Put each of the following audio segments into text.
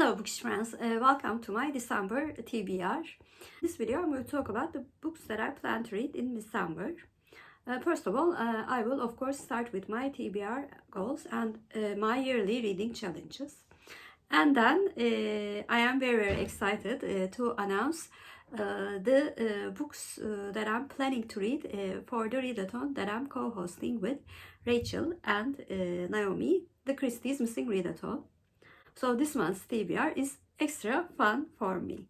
Hello Bookish friends, welcome to my December TBR. This video I'm going to talk about the books that I plan to read in December. First of all, I will of course start with my TBR goals and my yearly reading challenges. And then I am very excited to announce the books that I'm planning to read for the Readathon that I'm co-hosting with Rachael and Naomi, the Christie's Missing Readathon. So this month's TBR is extra fun for me.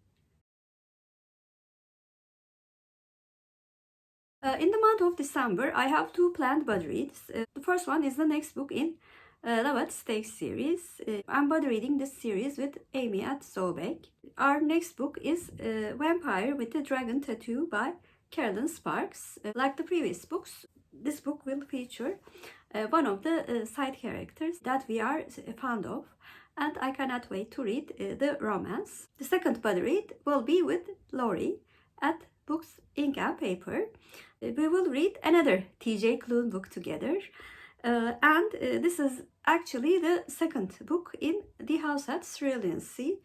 In the month of December, I have two planned buddy reads. The first one is the next book in Love Stakes series. I'm buddy reading this series with Amy at Zobeck. Our next book is Vampire with the Dragon Tattoo by Kerrelyn Sparks. Like the previous books, this book will feature one of the side characters that we are fond of, and I cannot wait to read the romance. The second buddy read will be with Lori at Books, Ink and Paper. We will read another TJ Klune book together. And this is actually the second book in The House at Cerulean Sea.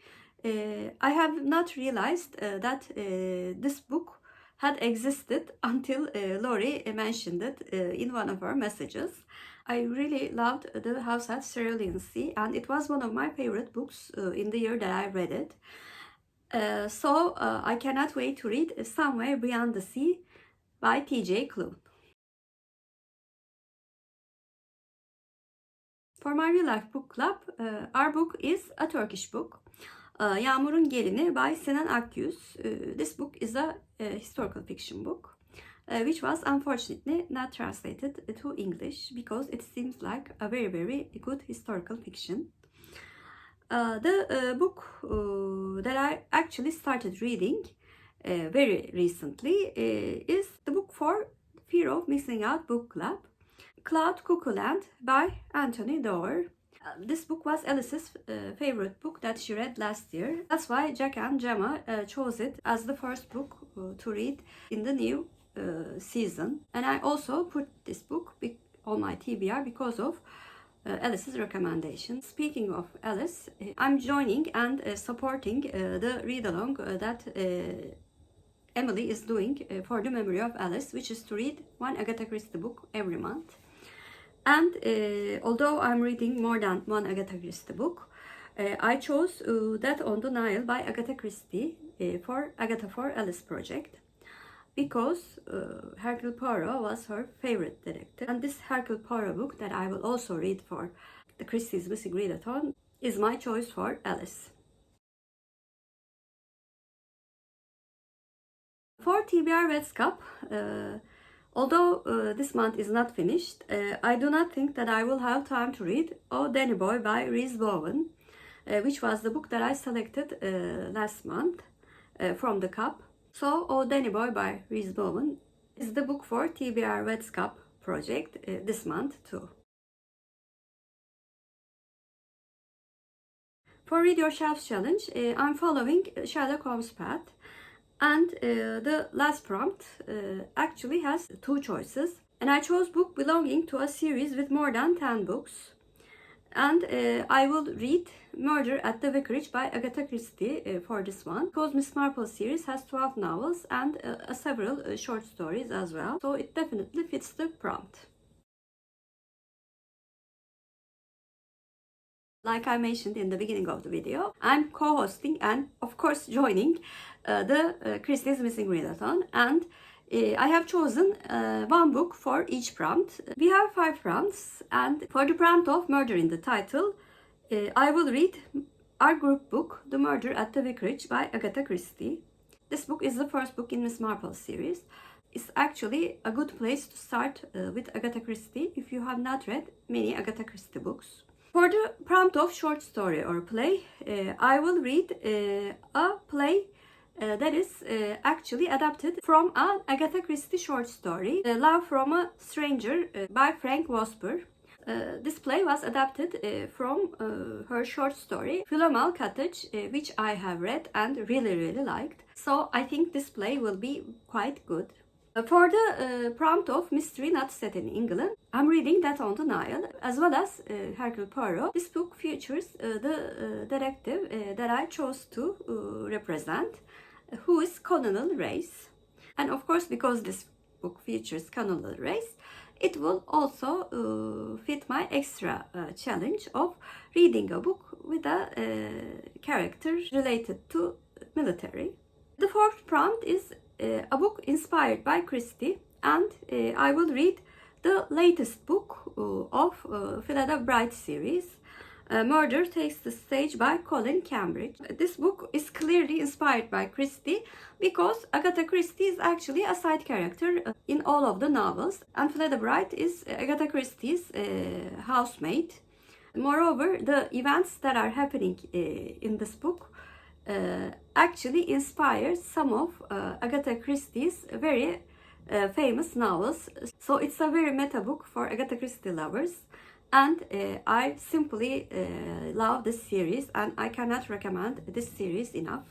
I have not realized that this book had existed until Lori mentioned it in one of her messages. I really loved The House at Cerulean Sea, and it was one of my favorite books in the year that I read it. So I cannot wait to read Somewhere Beyond the Sea by TJ Klune. For my real life book club, our book is a Turkish book. Yağmurun Gelini by Sinan Akyüz. This book is a historical fiction book, which was unfortunately not translated to English because it seems like a very good historical fiction. The book that I actually started reading very recently is the book for Fear of Missing Out book club, Cloud Cuckoo Land by Anthony Doer. This book was Alice's favorite book that she read last year. That's why Jack and Gemma chose it as the first book to read in the new season. And I also put this book on my TBR because of Alice's recommendation. Speaking of Alice, I'm joining and supporting the read-along that Emily is doing for the memory of Alice, which is to read one Agatha Christie book every month. And although I'm reading more than one Agatha Christie book, I chose that on the Nile by Agatha Christie for Agatha for Alice project, because Hercule Poirot was her favorite detective. And this Hercule Poirot book that I will also read for the Christie's Missing Readathon is my choice for Alice. For TBR Vets Cup, although this month is not finished, I do not think that I will have time to read Oh Danny Boy by Rhys Bowen, which was the book that I selected last month from the cup. So Oh Danny Boy by Rhys Bowen is the book for TBR Vets Cup project this month too. For Read Your Shelves challenge, I'm following Sherlock Holmes' path. And the last prompt actually has two choices. And I chose book belonging to a series with more than 10 books. And I will read Murder at the Vicarage by Agatha Christie for this one. Because Miss Marple series has 12 novels and several short stories as well. So it definitely fits the prompt. Like I mentioned in the beginning of the video, I'm co-hosting and of course joining the Christie's Missing Readathon, and I have chosen one book for each prompt. We have 5 prompts, and for the prompt of Murder in the Title, I will read our group book, The Murder at the Vicarage by Agatha Christie. This book is the first book in Miss Marple series. It's actually a good place to start with Agatha Christie if you have not read many Agatha Christie books. For the prompt of short story or play, I will read a play that is actually adapted from an Agatha Christie short story, Love from a Stranger by Frank Vosper. This play was adapted from her short story, Philomel Cottage, which I have read and really liked. So I think this play will be quite good. For the prompt of Mystery Not Set in England, I'm reading that on the Nile, as well as Hercule Poirot. This book features the detective that I chose to represent, who is Colonel Rhys. And of course, because this book features Colonel Rhys, it will also fit my extra challenge of reading a book with a character related to military. The fourth prompt is a book inspired by Christie, and I will read the latest book of Philada Bright series, Murder Takes the Stage by Coleen Cambridge. This book is clearly inspired by Christie because Agatha Christie is actually a side character in all of the novels, and Philada Bright is Agatha Christie's housemate. Moreover, the events that are happening in this book actually inspires some of Agatha Christie's very famous novels. So it's a very meta book for Agatha Christie lovers, and I simply love this series, and I cannot recommend this series enough.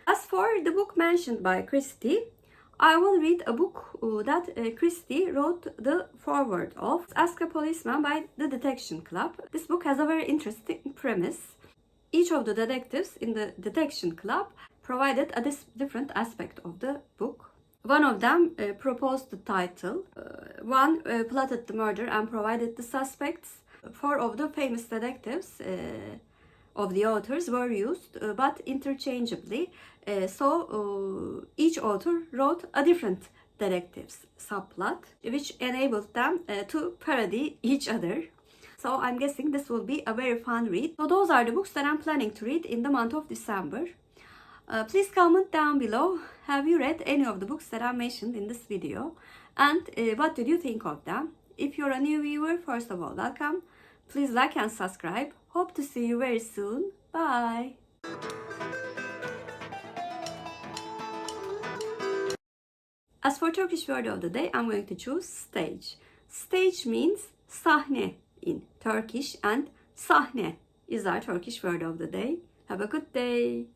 As for the book mentioned by Christie, I will read a book that Christie wrote the foreword of, Ask a Policeman by the Detection Club. This book has a very interesting premise. Each of the detectives in the Detection Club provided a different aspect of the book. One of them proposed the title, one plotted the murder and provided the suspects. Four of the famous detectives of the authors were used, but interchangeably. So each author wrote a different detective's subplot, which enabled them to parody each other. So I'm guessing this will be a very fun read. So those are the books that I'm planning to read in the month of December. Please comment down below, have you read any of the books that I mentioned in this video? And what did you think of them? If you're a new viewer, first of all, welcome. Please like and subscribe. Hope to see you very soon. Bye. As for Turkish word of the day, I'm going to choose stage. Stage means sahne in Turkish, and sahne is our Turkish word of the day. Have a good day.